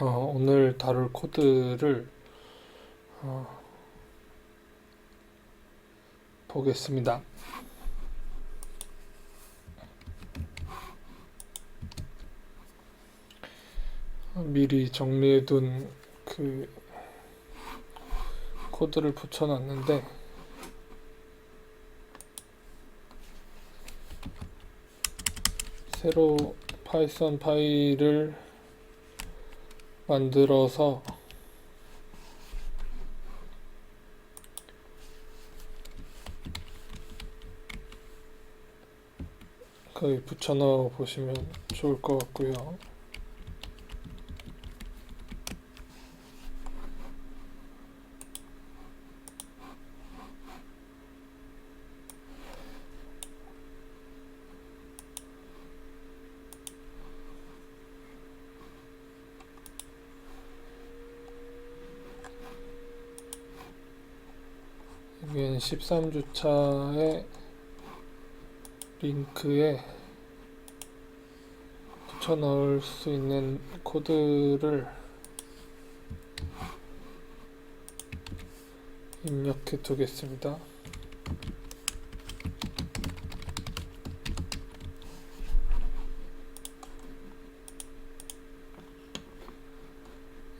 오늘 다룰 코드를 보겠습니다. 미리 정리해둔 그 코드를 붙여놨는데 새로 파이썬 파일을 만들어서 거기 붙여넣어 보시면 좋을 것 같고요. 여기는 13주차의 링크에 붙여 넣을 수 있는 코드를 입력해 두겠습니다.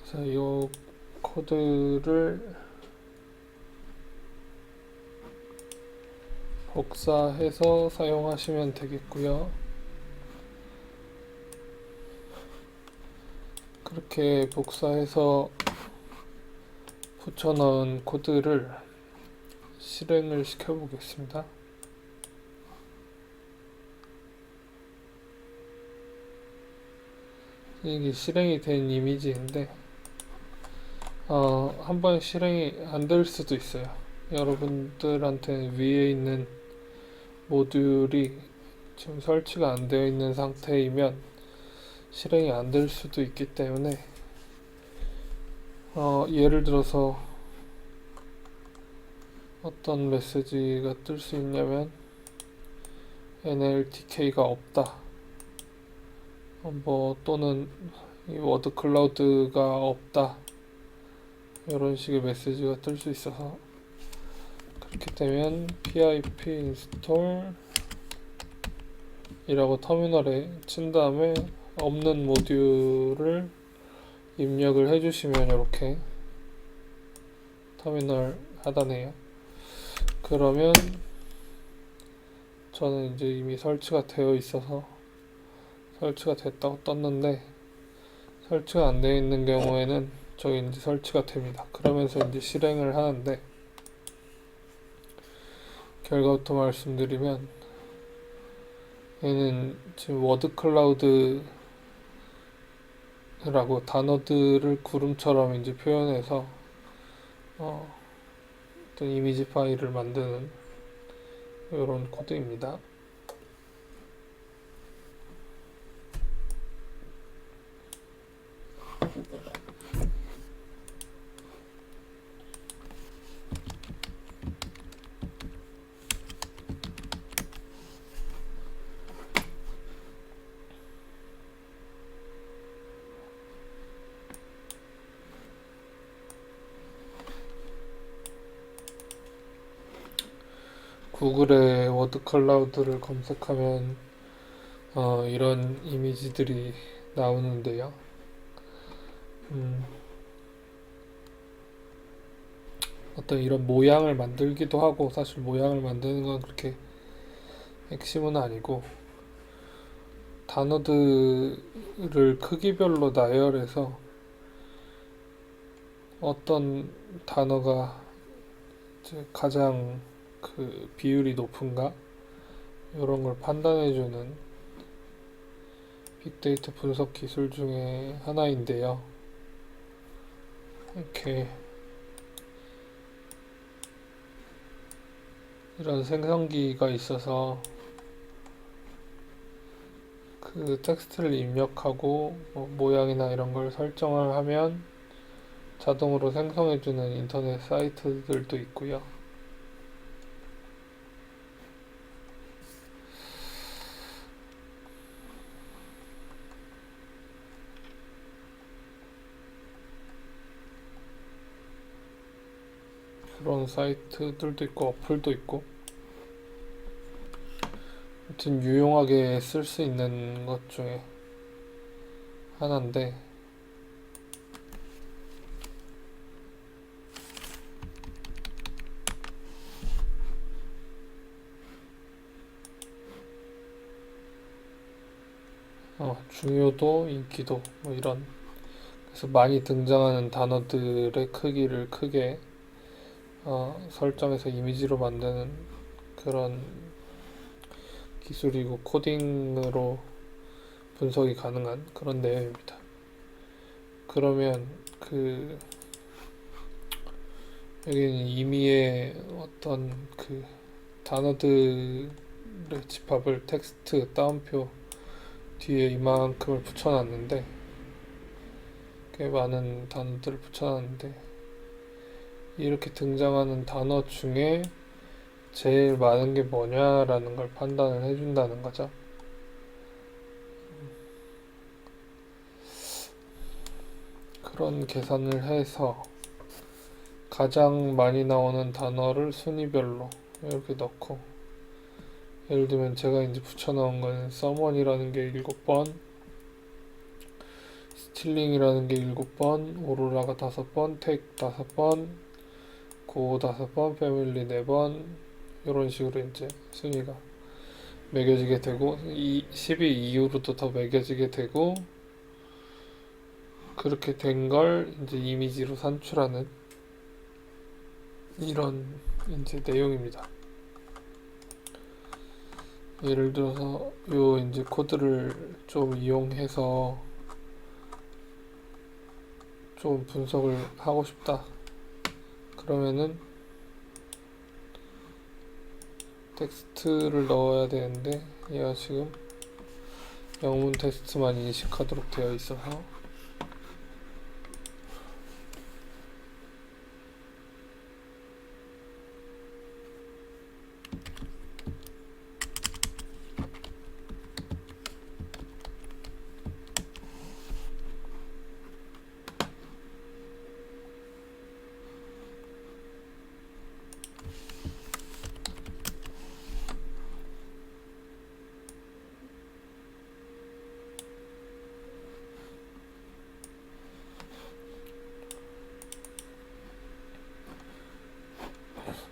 그래서 이 코드를 복사해서 사용하시면 되겠고요. 그렇게 복사해서 붙여넣은 코드를 실행을 시켜 보겠습니다. 이게 실행이 된 이미지인데 한번 실행이 안 될 수도 있어요. 여러분들한테는 위에 있는 모듈이 지금 설치가 안 되어 있는 상태이면 실행이 안 될 수도 있기 때문에 예를 들어서 어떤 메시지가 뜰 수 있냐면 NLTK가 없다 또는 이 워드 클라우드가 없다 이런 식의 메시지가 뜰 수 있어서 그렇게 되면 pip install 이라고 터미널에 친 다음에 없는 모듈을 입력을 해주시면 이렇게 터미널 하단에요. 그러면 저는 이제 이미 설치가 되어 있어서 설치가 됐다고 떴는데 설치가 안 되어 있는 경우에는 저기 이제 설치가 됩니다. 그러면서 이제 실행을 하는데 결과부터 말씀드리면 얘는 지금 워드 클라우드라고 단어들을 구름처럼 이제 표현해서 어떤 이미지 파일을 만드는 이런 코드입니다. 구글에 워드 클라우드를 검색하면 이런 이미지들이 나오는데요. 어떤 이런 모양을 만들기도 하고 사실 모양을 만드는 건 그렇게 핵심은 아니고 단어들을 크기별로 나열해서 어떤 단어가 이제 가장 그 비율이 높은가 이런 걸 판단해주는 빅데이터 분석 기술 중에 하나인데요. 이렇게 이런 생성기가 있어서 그 텍스트를 입력하고 모양이나 이런 걸 설정을 하면 자동으로 생성해주는 인터넷 사이트들도 있고요. 그런 사이트들도 있고 어플도 있고, 아무튼 유용하게 쓸 수 있는 것 중에 하나인데, 중요도, 인기도 뭐 이런, 그래서 많이 등장하는 단어들의 크기를 크게 설정해서 이미지로 만드는 그런 기술이고, 코딩으로 분석이 가능한 그런 내용입니다. 그러면 그 여기는 임의의 어떤 그 단어들의 집합을 텍스트 따옴표 뒤에 이만큼을 붙여놨는데, 꽤 많은 단어들을 붙여놨는데, 이렇게 등장하는 단어 중에 제일 많은 게 뭐냐라는 걸 판단을 해준다는 거죠. 그런 계산을 해서 가장 많이 나오는 단어를 순위별로 이렇게 넣고, 예를 들면 제가 이제 붙여넣은 거는 someone이라는 게 7번, 스틸링이라는 게 7번, 오로라가 5번, take 5번, go 5번, 패밀리 4번, 이런 식으로 이제 순위가 매겨지게 되고, 10위 이후로도 더 매겨지게 되고, 그렇게 된 걸 이제 이미지로 산출하는 이런 이제 내용입니다. 예를 들어서 요 이제 코드를 좀 이용해서 좀 분석을 하고 싶다. 그러면은 텍스트를 넣어야 되는데, 얘가 지금 영문 텍스트만 인식하도록 되어 있어서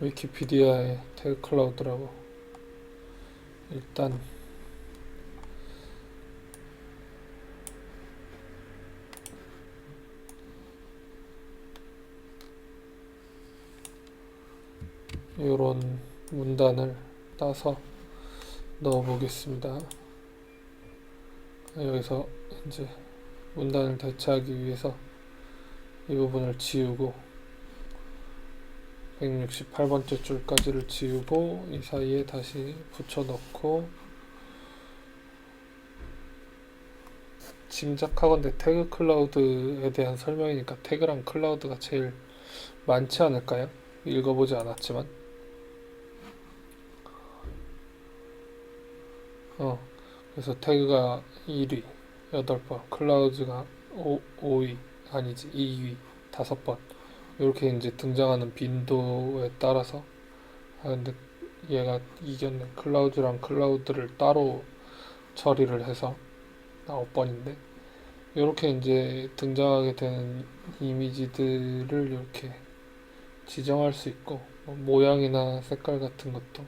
위키피디아의 태그 클라우드라고, 일단 이런 문단을 따서 넣어 보겠습니다. 여기서 이제 문단을 대체하기 위해서 이 부분을 지우고 168번째 줄까지를 지우고 이 사이에 다시 붙여 넣고, 짐작하건대 태그 클라우드에 대한 설명이니까 태그랑 클라우드가 제일 많지 않을까요? 읽어보지 않았지만. 그래서 태그가 1위 8번, 클라우드가 5위 아니지 2위 5번, 이렇게 이제 등장하는 빈도에 따라서. 근데 얘가 이겼네. 클라우드랑 클라우드를 따로 처리를 해서 9번인데, 이렇게 이제 등장하게 되는 이미지들을 이렇게 지정할 수 있고, 모양이나 색깔 같은 것도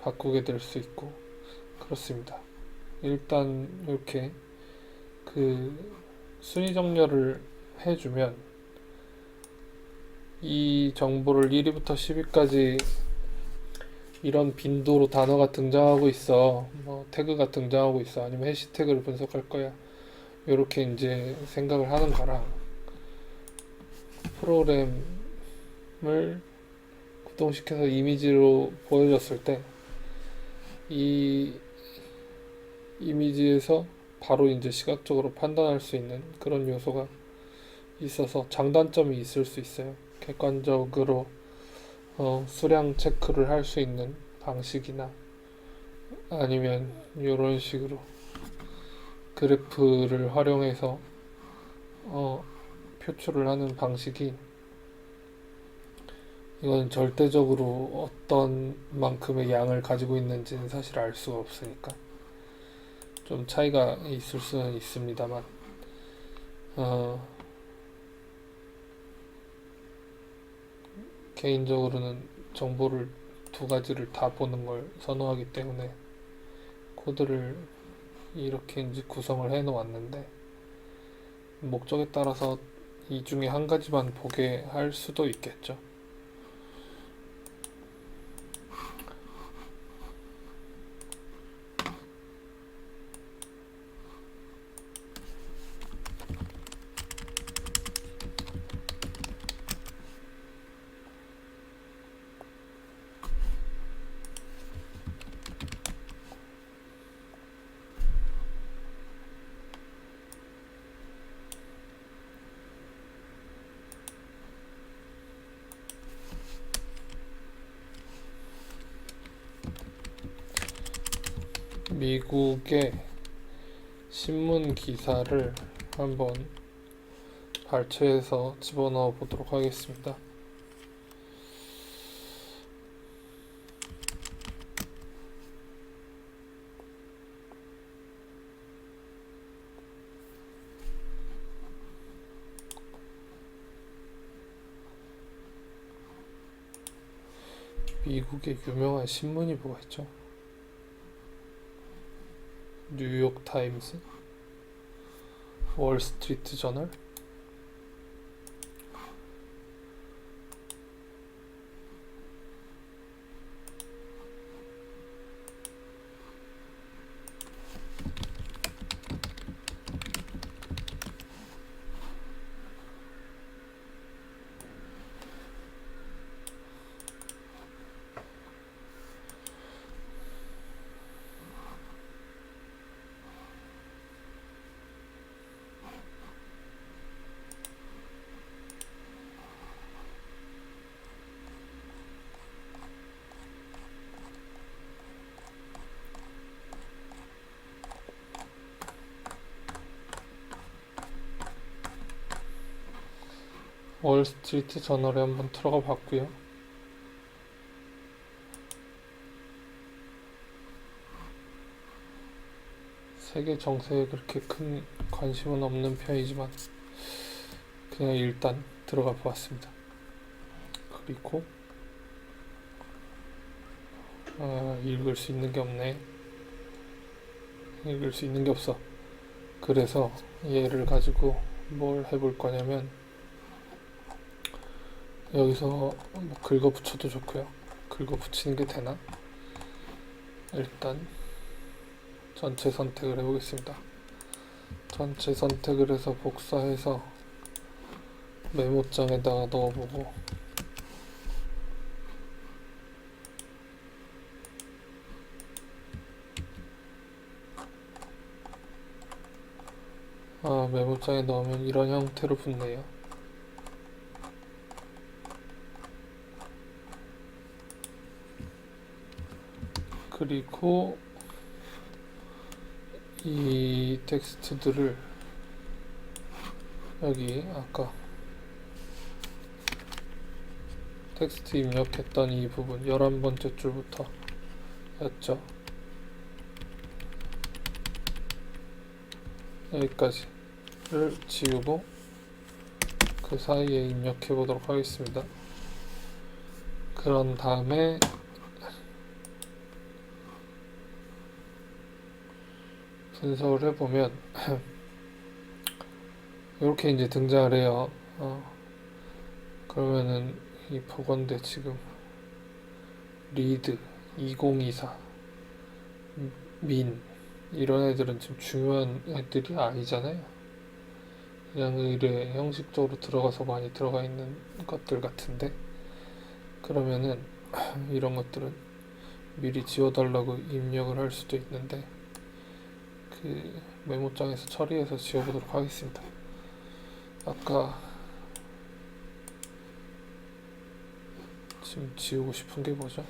바꾸게 될 수 있고, 그렇습니다. 일단 이렇게 그 순위 정렬을 해주면 이 정보를 1위부터 10위까지 이런 빈도로 단어가 등장하고 있어, 뭐 태그가 등장하고 있어, 아니면 해시태그를 분석할 거야, 이렇게 이제 생각을 하는 거랑, 프로그램을 구동시켜서 이미지로 보여줬을 때 이 이미지에서 바로 이제 시각적으로 판단할 수 있는 그런 요소가 있어서 장단점이 있을 수 있어요. 객관적으로 수량 체크를 할 수 있는 방식이나, 아니면 이런 식으로 그래프를 활용해서 표출을 하는 방식이 이건 절대적으로 어떤 만큼의 양을 가지고 있는지는 사실 알 수가 없으니까 좀 차이가 있을 수는 있습니다만 어, 개인적으로는 정보를 두 가지를 다 보는 걸 선호하기 때문에 코드를 이렇게 이제 구성을 해 놓았는데 목적에 따라서 이 중에 한 가지만 보게 할 수도 있겠죠. 미국의 신문 기사를 한번 발췌해서 집어넣어 보도록 하겠습니다. 미국의 유명한 신문이 뭐가 있죠? 뉴욕 타임스, 월스트리트 저널, 월스트리트 저널에 한번 들어가 봤고요. 세계 정세에 그렇게 큰 관심은 없는 편이지만 그냥 일단 들어가 보았습니다. 그리고 읽을 수 있는 게 없네. 읽을 수 있는 게 없어. 그래서 얘를 가지고 뭘 해볼 거냐면 여기서 뭐 긁어 붙여도 좋고요. 긁어 붙이는 게 되나? 일단 전체 선택을 해보겠습니다. 전체 선택을 해서 복사해서 메모장에다가 넣어보고 메모장에 넣으면 이런 형태로 붙네요. 그리고 이 텍스트들을 여기 아까 텍스트 입력했던 이 부분 11번째 줄부터 였죠. 여기까지를 지우고 그 사이에 입력해 보도록 하겠습니다. 그런 다음에 분석을 해보면 이렇게 이제 등장을 해요. 그러면은 이 보건대 지금 리드 2024 민 이런 애들은 지금 중요한 애들이 아니잖아요. 그냥 의뢰 형식적으로 들어가서 많이 들어가 있는 것들 같은데 그러면은 이런 것들은 미리 지워달라고 입력을 할 수도 있는데 그 메모장에서 처리해서 지워보도록 하겠습니다. 아까 지금 지우고 싶은 게 뭐죠?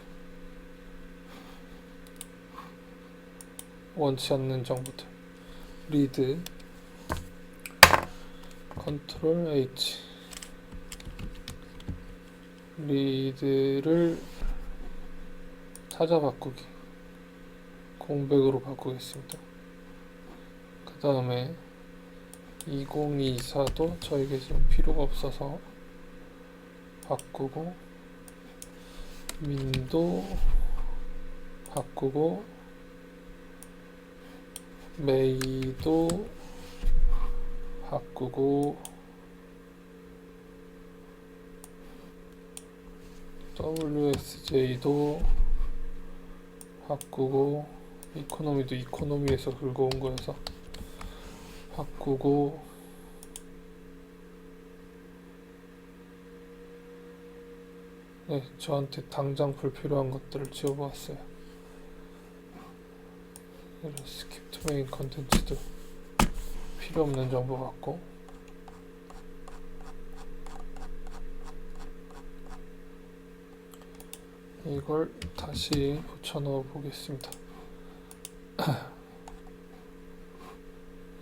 원치 않는 정보들 리드 컨트롤 H 리드를 찾아 바꾸기 공백으로 바꾸겠습니다. 그 다음에 2024도 저에게 지금 필요가 없어서 바꾸고, 민도 바꾸고, 메이도 바꾸고, WSJ도 바꾸고, 이코노미도 이코노미에서 긁어온 거여서 바꾸고, 네, 저한테 당장 불필요한 것들을 지워보았어요. 스킵 투 메인 컨텐츠도 필요 없는 정보 같고, 이걸 다시 붙여 넣어 보겠습니다.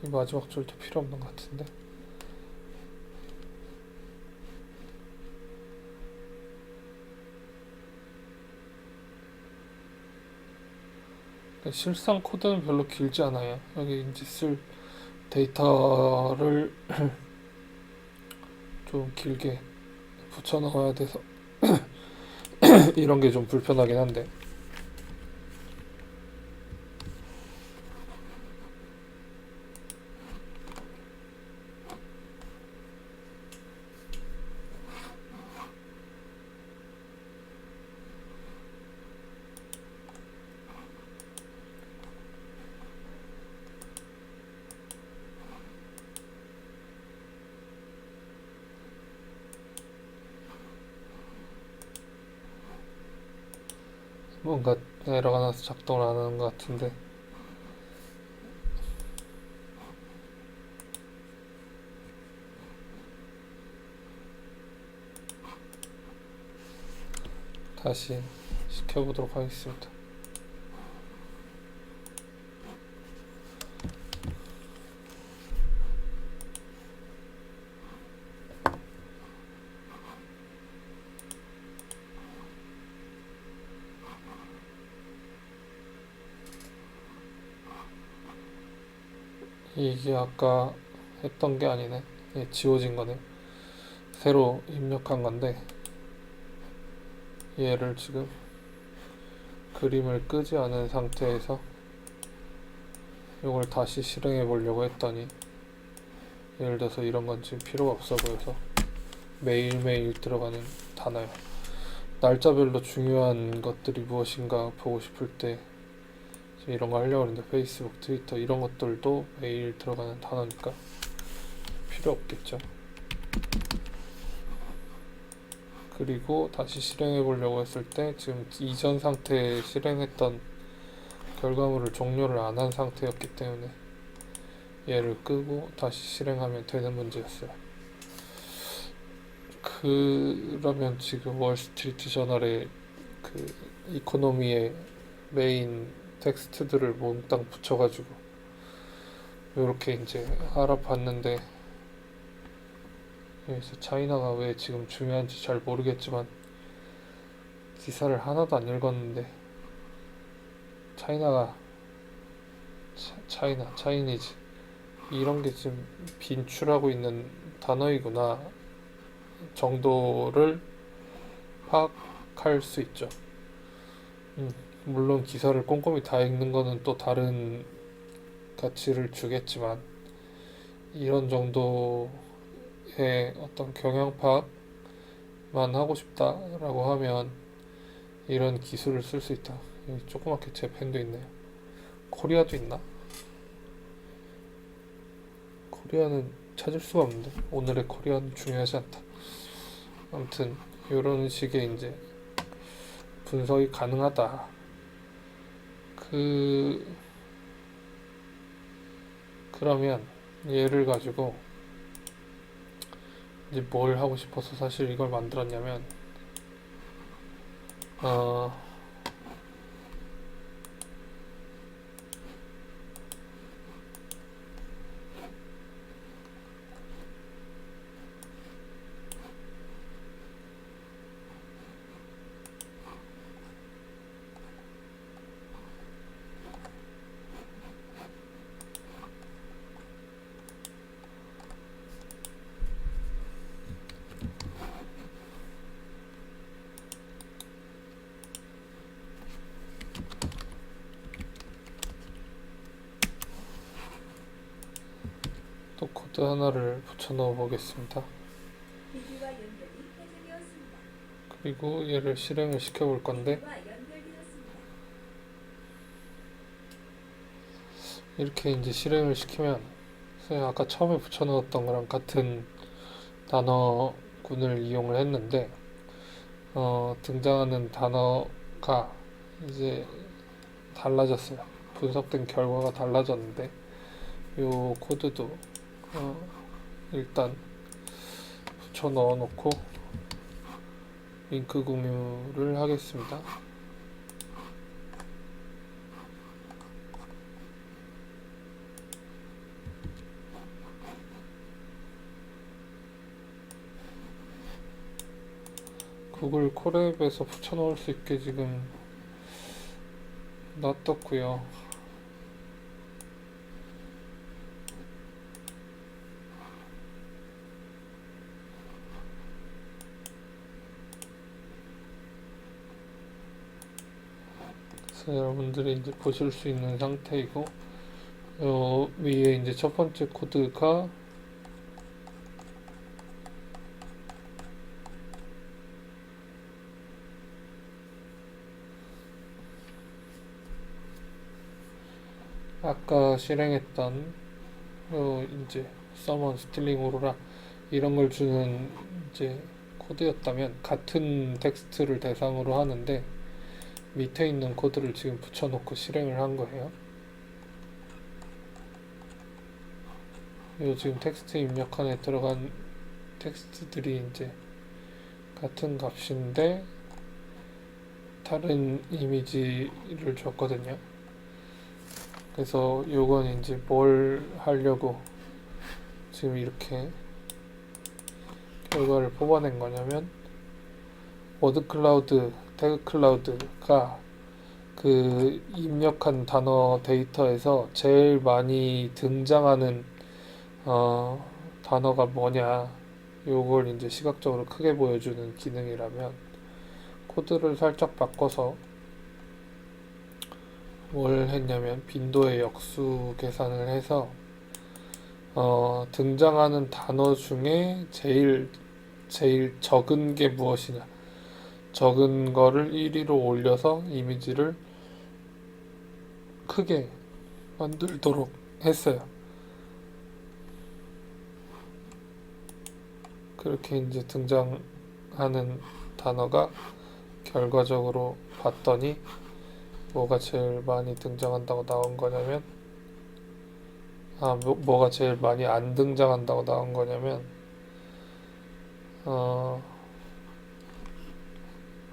이 마지막 줄도 필요 없는 것 같은데, 실상 코드는 별로 길지 않아요. 여기 이제 쓸 데이터를 좀 길게 붙여 넣어야 돼서 이런 게 좀 불편하긴 한데, 뭔가 에러가 나서 작동을 안 하는 것 같은데, 다시 시켜보도록 하겠습니다. 이게 아까 했던 게 아니네. 예, 지워진 거네. 새로 입력한 건데, 얘를 지금 그림을 끄지 않은 상태에서 이걸 다시 실행해 보려고 했더니, 예를 들어서 이런 건 지금 필요가 없어 보여서 매일매일 들어가는 단어야. 날짜별로 중요한 것들이 무엇인가 보고 싶을 때 지금 이런 거 하려고 하는데, 페이스북, 트위터 이런 것들도 매일 들어가는 단어니까 필요 없겠죠. 그리고 다시 실행해 보려고 했을 때 지금 이전 상태에 실행했던 결과물을 종료를 안 한 상태였기 때문에 얘를 끄고 다시 실행하면 되는 문제였어요. 그러면 지금 월스트리트 저널의 그 이코노미의 메인 텍스트들을 몽땅 붙여가지고 이렇게 이제 알아봤는데, 여기서 차이나가 왜 지금 중요한지 잘 모르겠지만 기사를 하나도 안 읽었는데, 차이나가 차이니즈 이런 게 지금 빈출하고 있는 단어이구나 정도를 파악할 수 있죠. 물론 기사를 꼼꼼히 다 읽는 거는 또 다른 가치를 주겠지만, 이런 정도의 어떤 경영 파악만 하고 싶다라고 하면 이런 기술을 쓸 수 있다. 여기 조그맣게 제 펜도 있네요. 코리아도 있나? 코리아는 찾을 수가 없는데, 오늘의 코리아는 중요하지 않다. 아무튼 이런 식의 이제 분석이 가능하다. 그러면 얘를 가지고 이제 뭘 하고 싶어서 사실 이걸 만들었냐면, 코드 하나를 붙여 넣어 보겠습니다. 기기와 연결이 해제되었습니다. 그리고 얘를 실행을 시켜 볼 건데, 기기와 연결되었습니다. 이렇게 이제 실행을 시키면 선생님 아까 처음에 붙여 넣었던 거랑 같은 단어군을 이용을 했는데, 등장하는 단어가 이제 달라졌어요. 분석된 결과가 달라졌는데, 요 코드도 일단 붙여 넣어 놓고 링크 공유를 하겠습니다. 구글 콜앱에서 붙여 넣을 수 있게 지금 놔뒀고요. 그래서 여러분들이 이제 보실 수 있는 상태이고, 위에 이제 첫 번째 코드가 아까 실행했던 이제 summon, stealing aurora 이런 걸 주는 이제 코드였다면 같은 텍스트를 대상으로 하는데 밑에 있는 코드를 지금 붙여놓고 실행을 한 거예요. 요 지금 텍스트 입력칸에 들어간 텍스트들이 이제 같은 값인데 다른 이미지를 줬거든요. 그래서 요건 이제 뭘 하려고 지금 이렇게 결과를 뽑아낸 거냐면, 워드 클라우드, 태그 클라우드가 그 입력한 단어 데이터에서 제일 많이 등장하는 단어가 뭐냐, 요걸 이제 시각적으로 크게 보여주는 기능이라면, 코드를 살짝 바꿔서 뭘 했냐면 빈도의 역수 계산을 해서 등장하는 단어 중에 제일 적은 게 무엇이냐, 적은 거를 1위로 올려서 이미지를 크게 만들도록 했어요. 그렇게 이제 등장하는 단어가 결과적으로 봤더니 뭐가 제일 많이 등장한다고 나온 거냐면, 뭐가 제일 많이 안 등장한다고 나온 거냐면,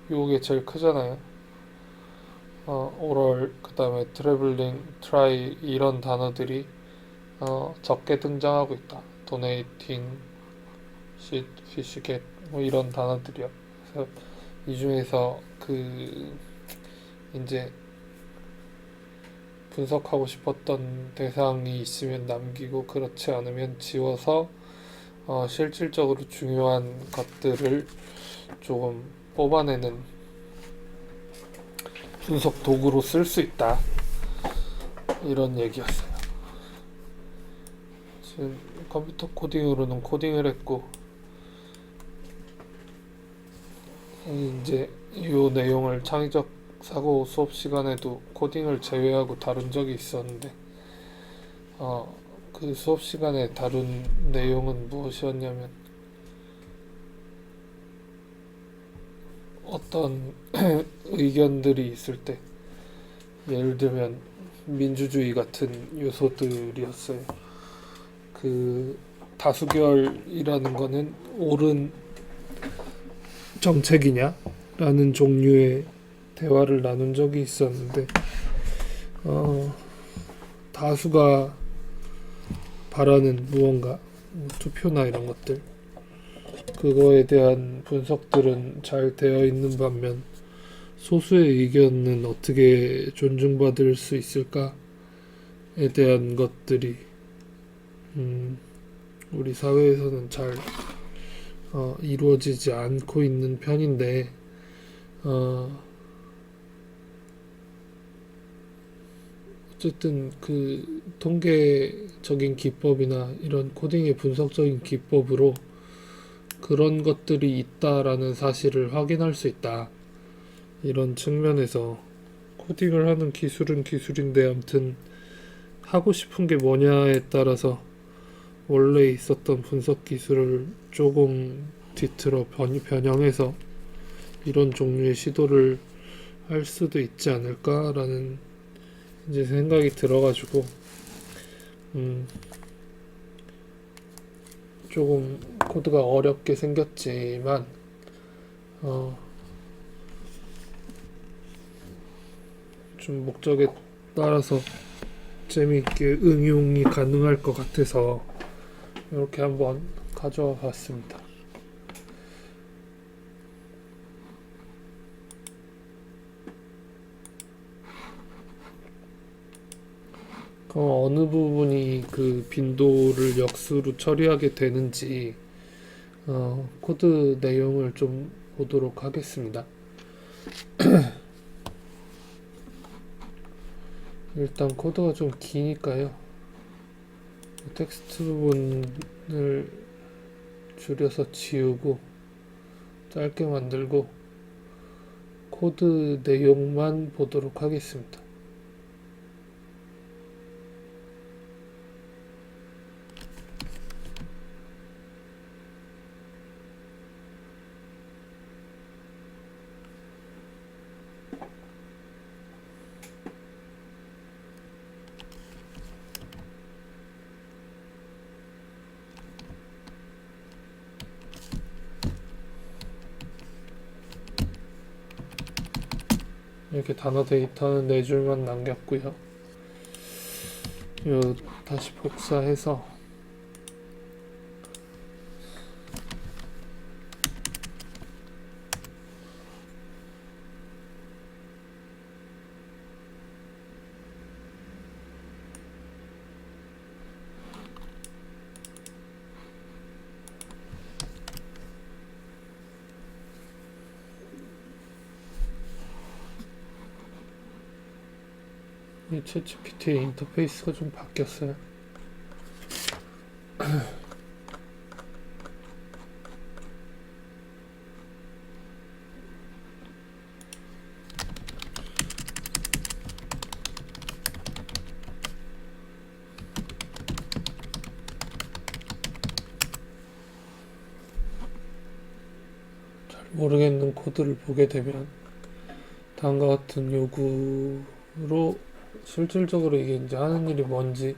요게 제일 크잖아요. 오럴, 그 다음에 트래블링, 트라이 이런 단어들이 적게 등장하고 있다. 도네이팅, 쉿, 피쉬, 겟 뭐 이런 단어들이요. 그래서 이 중에서 이제 분석하고 싶었던 대상이 있으면 남기고 그렇지 않으면 지워서 실질적으로 중요한 것들을 조금 뽑아내는 분석 도구로 쓸 수 있다, 이런 얘기였어요. 지금 컴퓨터 코딩으로는 코딩을 했고, 이제 이 내용을 창의적 사고 수업 시간에도 코딩을 제외하고 다룬 적이 있었는데, 그 수업 시간에 다룬 내용은 무엇이었냐면, 어떤 의견들이 있을 때, 예를 들면 민주주의 같은 요소들이었어요. 그 다수결이라는 거는 옳은 정책이냐? 라는 종류의 대화를 나눈 적이 있었는데, 다수가 바라는 무언가, 투표나 이런 것들, 그거에 대한 분석들은 잘 되어 있는 반면 소수의 의견은 어떻게 존중받을 수 있을까에 대한 것들이 우리 사회에서는 잘 이루어지지 않고 있는 편인데, 어쨌든 그 통계적인 기법이나 이런 코딩의 분석적인 기법으로 그런 것들이 있다라는 사실을 확인할 수 있다. 이런 측면에서 코딩을 하는 기술은 기술인데 아무튼 하고 싶은 게 뭐냐에 따라서 원래 있었던 분석 기술을 조금 뒤틀어 변형해서 이런 종류의 시도를 할 수도 있지 않을까라는 이제 생각이 들어가지고 조금 코드가 어렵게 생겼지만 좀 목적에 따라서 재미있게 응용이 가능할 것 같아서 이렇게 한번 가져와 봤습니다. 어느 부분이 그 빈도를 역수로 처리하게 되는지 코드 내용을 좀 보도록 하겠습니다. 일단 코드가 좀 기니까요. 텍스트 부분을 줄여서 지우고 짧게 만들고 코드 내용만 보도록 하겠습니다. 이렇게 단어 데이터는 4줄만 남겼고요. 다시 복사해서 이 챗GPT의 인터페이스가 좀 바뀌었어요. 잘 모르겠는 코드를 보게 되면 다음과 같은 요구로 실질적으로 이게 이제 하는 일이 뭔지에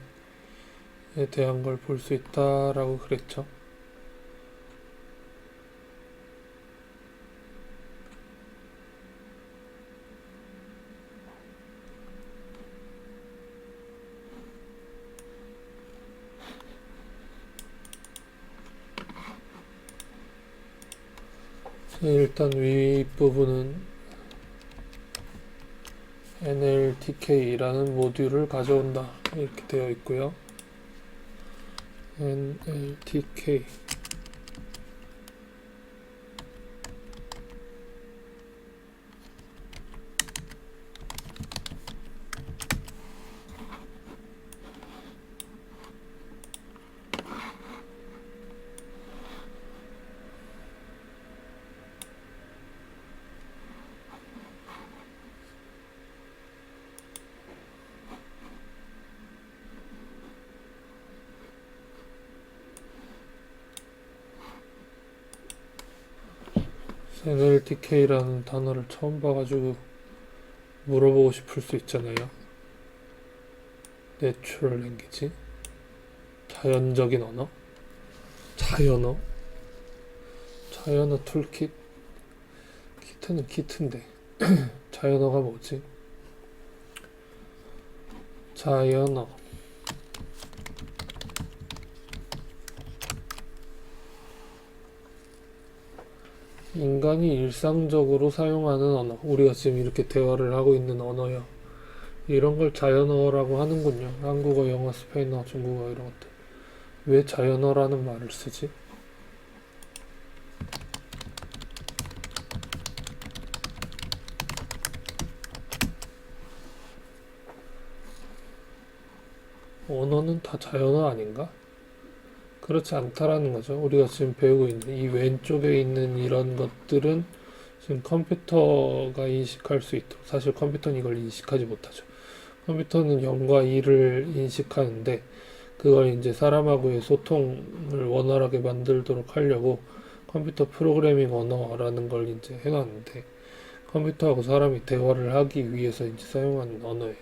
대한 걸 볼 수 있다라고 그랬죠. 일단 윗부분은 NLTK라는 모듈을 가져온다 이렇게 되어 있고요. NLTK NLTK라는 단어를 처음 봐가지고 물어보고 싶을 수 있잖아요. Natural Language, 자연적인 언어, 자연어, 자연어 툴킷, 키트는 키트인데 자연어가 뭐지? 자연어 인간이 일상적으로 사용하는 언어, 우리가 지금 이렇게 대화를 하고 있는 언어요. 이런 걸 자연어라고 하는군요. 한국어, 영어, 스페인어, 중국어 이런 것들. 왜 자연어라는 말을 쓰지? 언어는 다 자연어 아닌가? 그렇지 않다라는 거죠. 우리가 지금 배우고 있는 이 왼쪽에 있는 이런 것들은 지금 컴퓨터가 인식할 수 있도록, 사실 컴퓨터는 이걸 인식하지 못하죠. 컴퓨터는 0과 2를 인식하는데 그걸 이제 사람하고의 소통을 원활하게 만들도록 하려고 컴퓨터 프로그래밍 언어라는 걸 이제 해놨는데, 컴퓨터하고 사람이 대화를 하기 위해서 이제 사용하는 언어예요.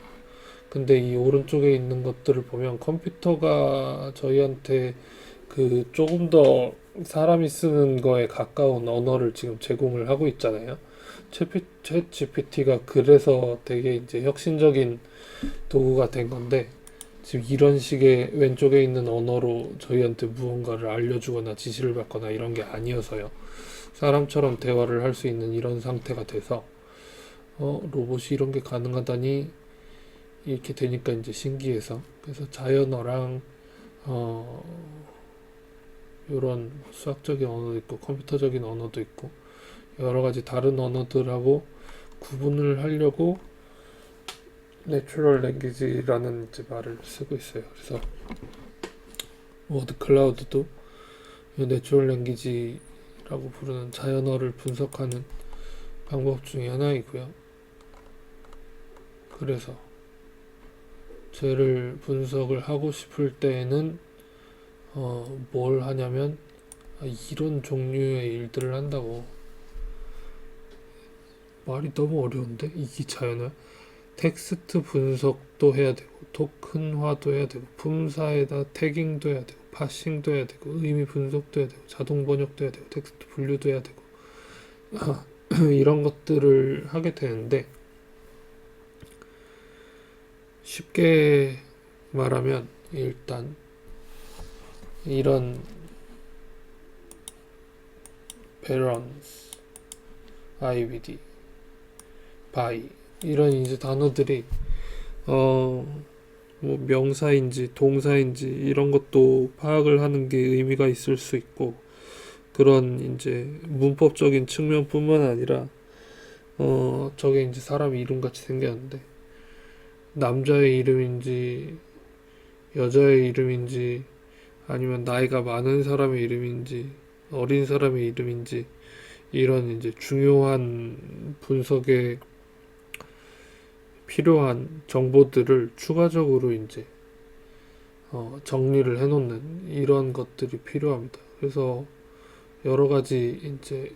근데 이 오른쪽에 있는 것들을 보면 컴퓨터가 저희한테 그 조금 더 사람이 쓰는 거에 가까운 언어를 지금 제공을 하고 있잖아요. 챗 GPT가 그래서 되게 이제 혁신적인 도구가 된 건데, 지금 이런 식의 왼쪽에 있는 언어로 저희한테 무언가를 알려주거나 지시를 받거나 이런 게 아니어서요. 사람처럼 대화를 할 수 있는 이런 상태가 돼서 로봇이 이런 게 가능하다니 이렇게 되니까 이제 신기해서, 그래서 자연어랑 이런 수학적인 언어도 있고 컴퓨터적인 언어도 있고 여러 가지 다른 언어들하고 구분을 하려고 내추럴 랭귀지라는 이제 말을 쓰고 있어요. 그래서 워드 클라우드도 내추럴 랭귀지라고 부르는 자연어를 분석하는 방법 중에 하나이고요. 그래서 쟤를 분석을 하고 싶을 때에는 뭘 하냐면 이런 종류의 일들을 한다고. 말이 너무 어려운데 이게 자연어야? 텍스트 분석도 해야 되고 토큰화도 해야 되고 품사에다 태깅도 해야 되고 파싱도 해야 되고 의미 분석도 해야 되고 자동 번역도 해야 되고 텍스트 분류도 해야 되고 이런 것들을 하게 되는데, 쉽게 말하면 일단 이런 balance, IBD, by 이런 이제 단어들이 뭐 명사인지 동사인지 이런 것도 파악을 하는 게 의미가 있을 수 있고, 그런 이제 문법적인 측면뿐만 아니라 저게 이제 사람 이름 같이 생겼는데 남자의 이름인지 여자의 이름인지 아니면 나이가 많은 사람의 이름인지 어린 사람의 이름인지 이런 이제 중요한 분석에 필요한 정보들을 추가적으로 이제 정리를 해놓는 이런 것들이 필요합니다. 그래서 여러 가지 이제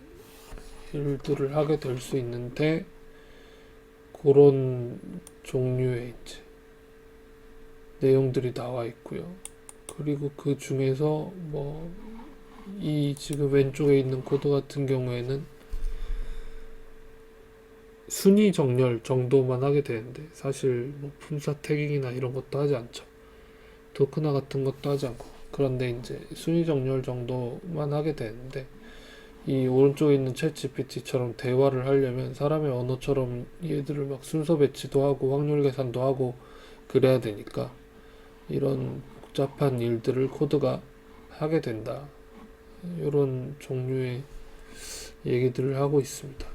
일들을 하게 될 수 있는데, 그런 종류의 이제 내용들이 나와 있고요. 그리고 그 중에서 뭐 이 지금 왼쪽에 있는 코드 같은 경우에는 순위 정렬 정도만 하게 되는데, 사실 뭐 품사 태깅이나 이런 것도 하지 않죠. 토크나 같은 것도 하지 않고. 그런데 이제 순위 정렬 정도만 하게 되는데, 이 오른쪽에 있는 챗 GPT처럼 대화를 하려면 사람의 언어처럼 얘들을 막 순서 배치도 하고 확률 계산도 하고 그래야 되니까 이런 복잡한 일들을 코드가 하게 된다. 이런 종류의 얘기들을 하고 있습니다.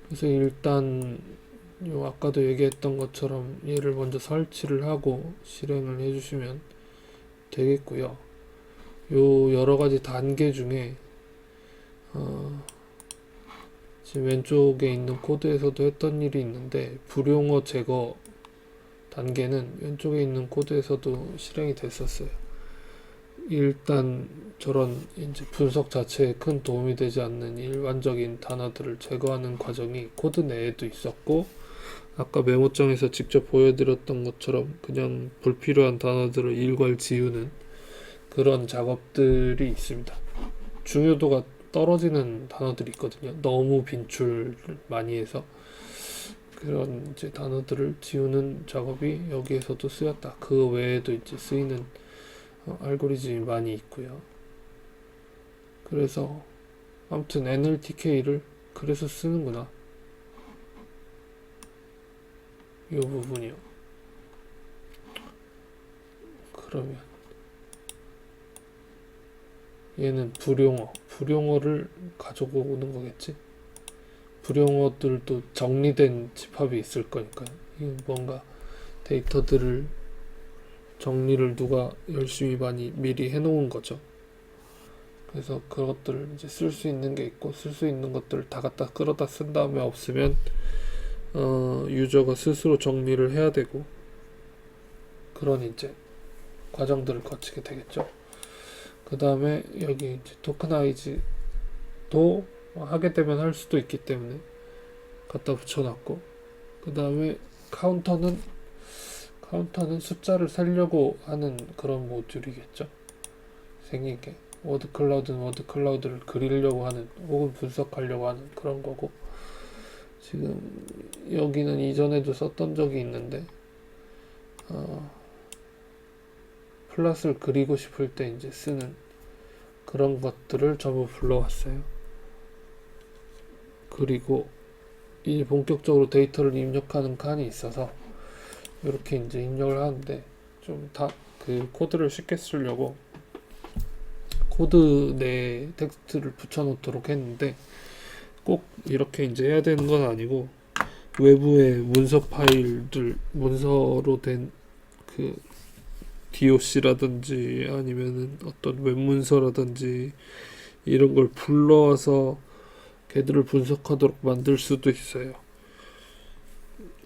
그래서 일단 요 아까도 얘기했던 것처럼 얘를 먼저 설치를 하고 실행을 해주시면 되겠고요. 요 여러 가지 단계 중에 지금 왼쪽에 있는 코드에서도 했던 일이 있는데, 불용어 제거 단계는 왼쪽에 있는 코드에서도 실행이 됐었어요. 일단 저런 이제 분석 자체에 큰 도움이 되지 않는 일반적인 단어들을 제거하는 과정이 코드 내에도 있었고, 아까 메모장에서 직접 보여드렸던 것처럼 그냥 불필요한 단어들을 일괄 지우는 그런 작업들이 있습니다. 중요도가 떨어지는 단어들이 있거든요. 너무 빈출을 많이 해서. 그런 이제 단어들을 지우는 작업이 여기에서도 쓰였다. 그 외에도 이제 쓰이는 알고리즘이 많이 있고요. 그래서 아무튼 NLTK를 그래서 쓰는구나. 이 부분이요. 그러면 얘는 불용어를 가져오는 거겠지? 불용어들도 정리된 집합이 있을 거니까요. 이 뭔가 데이터들을 정리를 누가 열심히 많이 미리 해놓은 거죠. 그래서 그것들을 이제 쓸 수 있는 게 있고 쓸 수 있는 것들을 다 갖다 끌어다 쓴 다음에 없으면 유저가 스스로 정리를 해야 되고 그런 이제 과정들을 거치게 되겠죠. 그 다음에 여기 이제 토크나이즈도 하게 되면 할 수도 있기 때문에 갖다 붙여놨고 그 다음에 카운터는 숫자를 세려고 하는 그런 모듈이겠죠. 생긴 게 워드 클라우드는 워드 클라우드를 그리려고 하는 혹은 분석하려고 하는 그런 거고 지금 여기는 이전에도 썼던 적이 있는데 플랫을 그리고 싶을 때 이제 쓰는 그런 것들을 전부 불러왔어요. 그리고 이제 본격적으로 데이터를 입력하는 칸이 있어서 이렇게 이제 입력을 하는데 좀 다 그 코드를 쉽게 쓰려고 코드 내에 텍스트를 붙여놓도록 했는데 꼭 이렇게 이제 해야 되는 건 아니고 외부의 문서 파일들 문서로 된 그 DOC라든지 아니면은 어떤 웹문서라든지 이런 걸 불러와서 걔들을 분석하도록 만들 수도 있어요.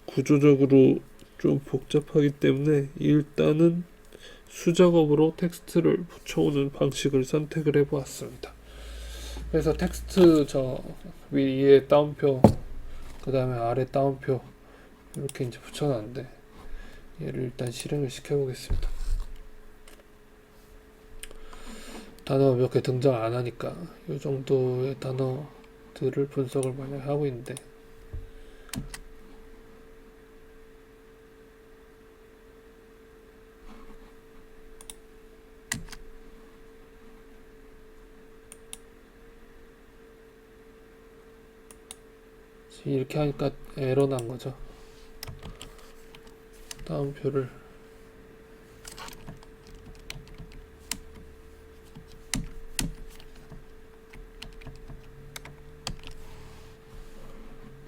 구조적으로 좀 복잡하기 때문에 일단은 수작업으로 텍스트를 붙여오는 방식을 선택을 해보았습니다. 그래서 텍스트 저 위에 따옴표 그 다음에 아래 따옴표 이렇게 이제 붙여놨는데 얘를 일단 실행을 시켜보겠습니다. 단어가 몇 개 등장 안 하니까 이 정도의 단어들을 분석을 많이 하고 있는데 이렇게 하니까 에러 난 거죠. 따옴표를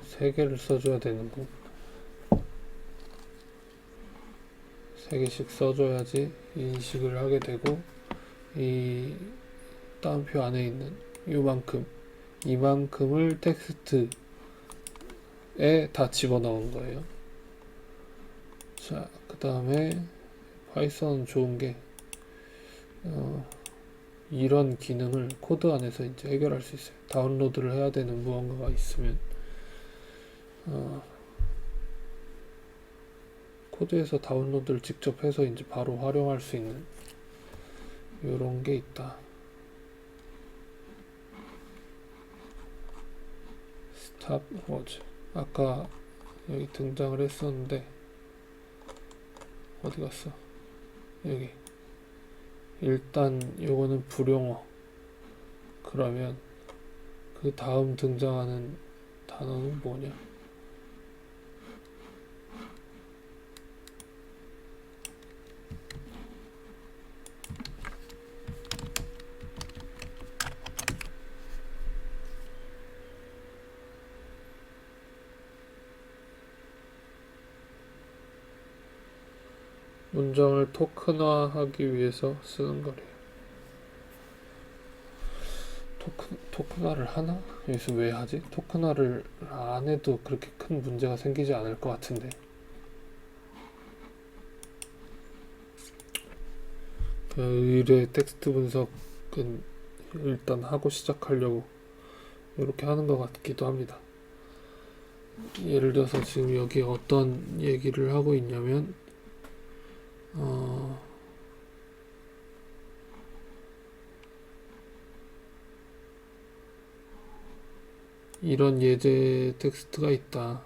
세 개를 써줘야 되는 거. 세 개씩 써줘야지 인식을 하게 되고 이 따옴표 안에 있는 이만큼을 텍스트에 다 집어넣은 거예요. 자, 그 다음에 파이썬은 좋은 게 이런 기능을 코드 안에서 이제 해결할 수 있어요. 다운로드를 해야 되는 무언가가 있으면 코드에서 다운로드를 직접 해서 이제 바로 활용할 수 있는 이런 게 있다. 스탑 워즈 아까 여기 등장을 했었는데 어디 갔어? 여기 일단 요거는 불용어. 그러면 그 다음 등장하는 단어는 뭐냐? 문장을 토큰화하기 위해서 쓰는 거래요. 토큰화를 하나? 여기서 왜 하지? 토큰화를 안 해도 그렇게 큰 문제가 생기지 않을 것 같은데. 그 의뢰 텍스트 분석은 일단 하고 시작하려고 이렇게 하는 것 같기도 합니다. 예를 들어서 지금 여기 어떤 얘기를 하고 있냐면 이런 예제 텍스트가 있다.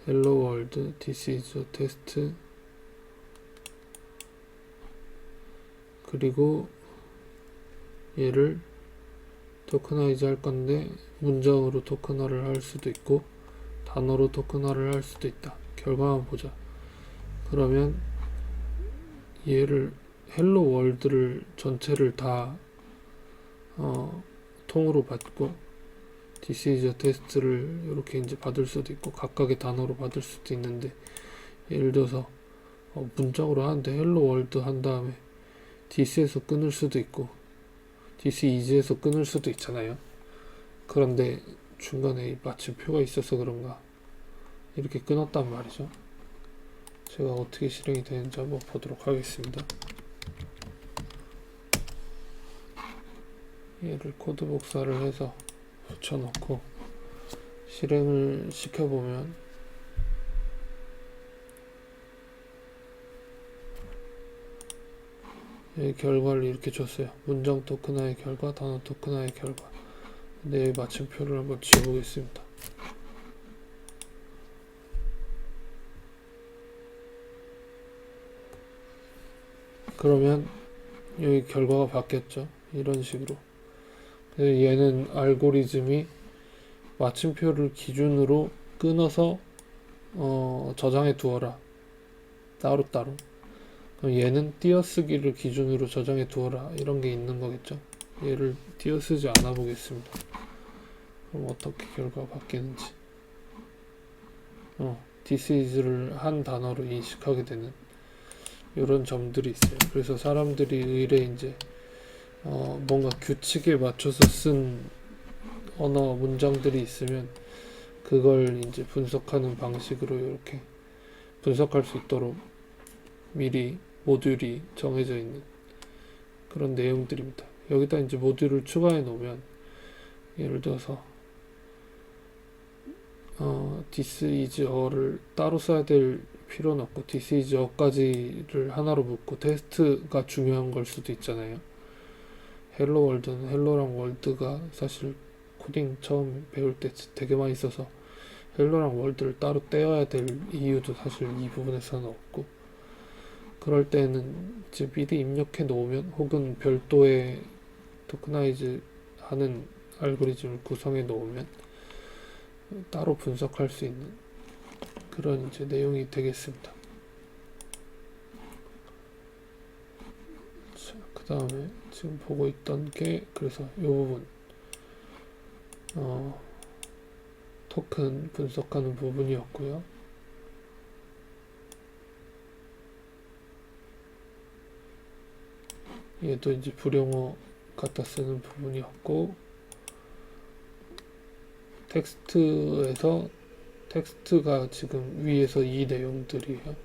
Hello world, this is a test. 그리고 얘를 토크나이즈 할 건데 문장으로 토크화를 할 수도 있고 단어로 토크화를 할 수도 있다. 결과만 보자. 그러면 얘를 헬로 월드를 전체를 다 통으로 받고 This is a test를 이렇게 이제 받을 수도 있고 각각의 단어로 받을 수도 있는데, 예를 들어서 문장으로 하는데 hello world 한 다음에 this에서 끊을 수도 있고 this is에서 끊을 수도 있잖아요. 그런데 중간에 이 마침표가 있어서 그런가 이렇게 끊었단 말이죠. 제가 어떻게 실행이 되는지 한번 보도록 하겠습니다. 얘를 코드 복사를 해서 붙여놓고 실행을 시켜보면 이 결과를 이렇게 줬어요. 문장 토큰화의 결과, 단어 토큰화의 결과. 근데 마침표를 한번 지워보겠습니다. 그러면 여기 결과가 바뀌었죠. 이런 식으로. 그래서 얘는 알고리즘이 마침표를 기준으로 끊어서 저장해 두어라. 따로따로. 그럼 얘는 띄어쓰기를 기준으로 저장해 두어라. 이런 게 있는 거겠죠. 얘를 띄어쓰지 않아 보겠습니다. 그럼 어떻게 결과가 바뀌는지. this is를 한 단어로 인식하게 되는 이런 점들이 있어요. 그래서 사람들이 의뢰 이제 뭔가 규칙에 맞춰서 쓴 언어 문장들이 있으면 그걸 이제 분석하는 방식으로 이렇게 분석할 수 있도록 미리 모듈이 정해져 있는 그런 내용들입니다. 여기다 이제 모듈을 추가해 놓으면 예를 들어서 this is a를 따로 써야 될 필요는 없고 this is a까지를 하나로 묶고 테스트가 중요한 걸 수도 있잖아요. 헬로 월드는 헬로랑 월드가 사실 코딩 처음 배울 때 되게 많이 써서 헬로랑 월드를 따로 떼어야 될 이유도 사실 이 부분에서는 없고, 그럴 때는 이제 미리 입력해 놓으면 혹은 별도의 토크나이즈 하는 알고리즘을 구성해 놓으면 따로 분석할 수 있는 그런 이제 내용이 되겠습니다. 자, 그 다음에 지금 보고 있던 게 그래서 이 부분 토큰 분석하는 부분이었고요. 얘도 이제 불용어 갖다 쓰는 부분이었고, 텍스트에서 텍스트가 지금 위에서 이 내용들이에요.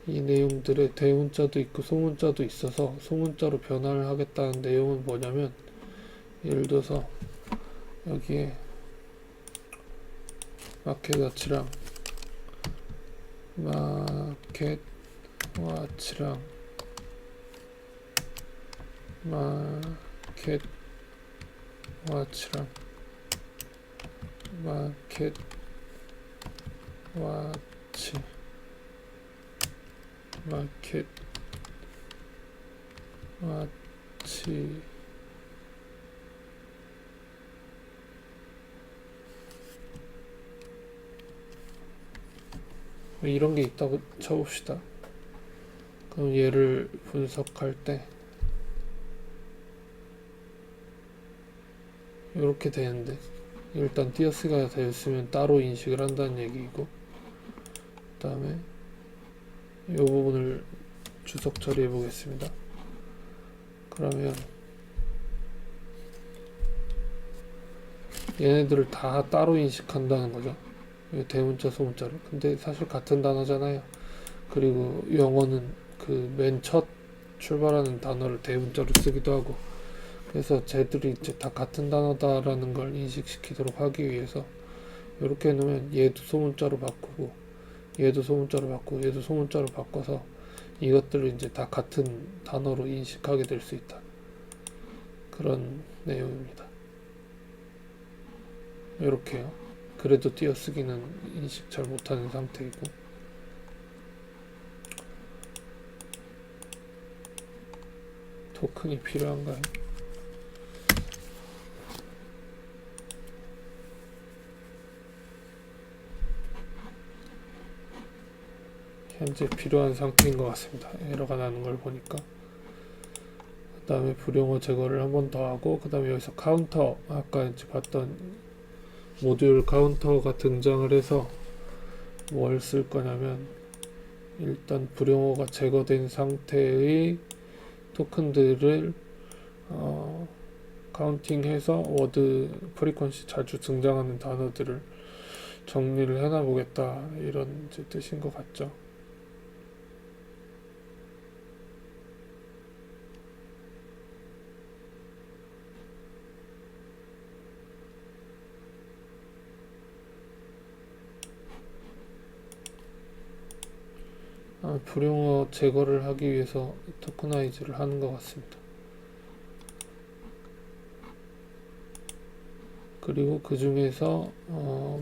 이 내용들에 대문자도 있고 소문자도 있어서 소문자로 변화를 하겠다는 내용은 뭐냐면, 예를 들어서 여기에 마켓워치랑 마켓워치랑 마켓워치랑 마켓워치 이런 게 있다고 쳐봅시다. 그럼 얘를 분석할 때 이렇게 되는데, 일단 띄어쓰기가 되었으면 따로 인식을 한다는 얘기이고, 그 다음에 이 부분을 주석 처리해 보겠습니다. 그러면 얘네들을 다 따로 인식한다는 거죠. 대문자 소문자를. 근데 사실 같은 단어잖아요. 그리고 영어는 그 맨 첫 출발하는 단어를 대문자로 쓰기도 하고, 그래서 쟤들이 이제 다 같은 단어다라는 걸 인식시키도록 하기 위해서 이렇게 해놓으면 얘도 소문자로 바꾸고 얘도 소문자로 바꾸고 얘도 소문자로 바꿔서 이것들을 이제 다 같은 단어로 인식하게 될 수 있다. 그런 내용입니다. 이렇게요. 그래도 띄어쓰기는 인식 잘 못하는 상태이고, 토큰이 필요한가요? 현재 필요한 상태인 것 같습니다. 에러가 나는 걸 보니까. 그 다음에 불용어 제거를 한 번 더 하고, 그 다음에 여기서 카운터, 아까 이제 봤던 모듈 카운터가 등장을 해서 뭘 쓸 거냐면, 일단 불용어가 제거된 상태의 토큰들을 카운팅해서 워드 프리퀀시 자주 등장하는 단어들을 정리를 해놔 보겠다, 이런 이제 뜻인 것 같죠. 불용어 제거를 하기 위해서 토크나이즈를 하는 것 같습니다. 그리고 그 중에서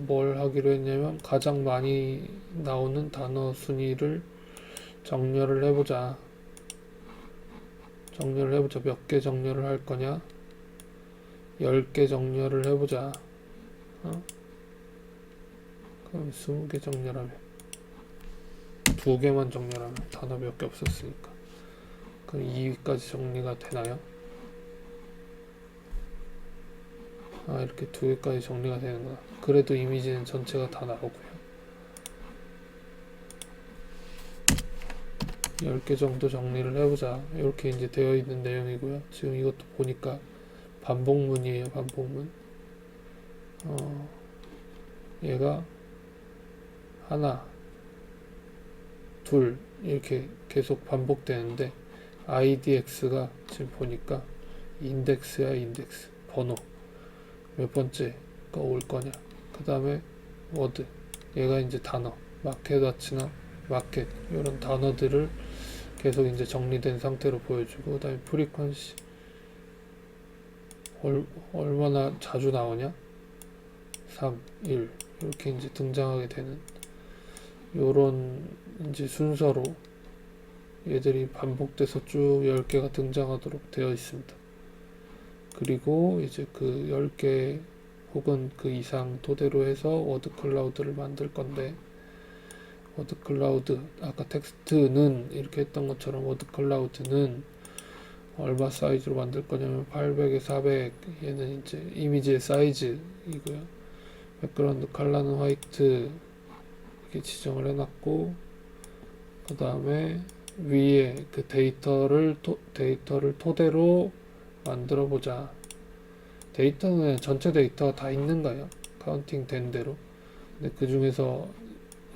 뭘 하기로 했냐면, 가장 많이 나오는 단어 순위를 정렬을 해보자. 몇 개 정렬을 할 거냐? 10개 정렬을 해보자. 그럼 20개 정렬하면, 2개만 정렬하면 단어 몇 개 없었으니까. 그럼 2위까지 정리가 되나요? 이렇게 2개까지 정리가 되는구나. 그래도 이미지는 전체가 다 나오고요. 10개 정도 정리를 해보자. 이렇게 이제 되어 있는 내용이고요. 지금 이것도 보니까 반복문이에요. 반복문. 얘가 하나, 둘 이렇게 계속 반복되는데, IDX가 지금 보니까 인덱스야. 인덱스 번호 몇 번째가 올 거냐. 그 다음에 워드, 얘가 이제 단어, 마켓워치나 마켓, 이런 단어들을 계속 이제 정리된 상태로 보여주고, 그 다음에 프리퀀시 얼마나 자주 나오냐, 3, 1 이렇게 이제 등장하게 되는, 요런 이제 순서로 얘들이 반복돼서 쭉 10개가 등장하도록 되어 있습니다. 그리고 이제 그 10개 혹은 그 이상 토대로 해서 워드 클라우드를 만들 건데, 워드 클라우드, 아까 텍스트는 이렇게 했던 것처럼 워드 클라우드는 얼마 사이즈로 만들 거냐면 800에 400, 얘는 이제 이미지의 사이즈이고요. 백그라운드 컬러는 화이트 이렇게 지정을 해놨고, 그 다음에 위에 그 데이터를 토대로 만들어 보자. 데이터는 전체 데이터가 다 있는 거예요. 카운팅 된 대로. 근데 그 중에서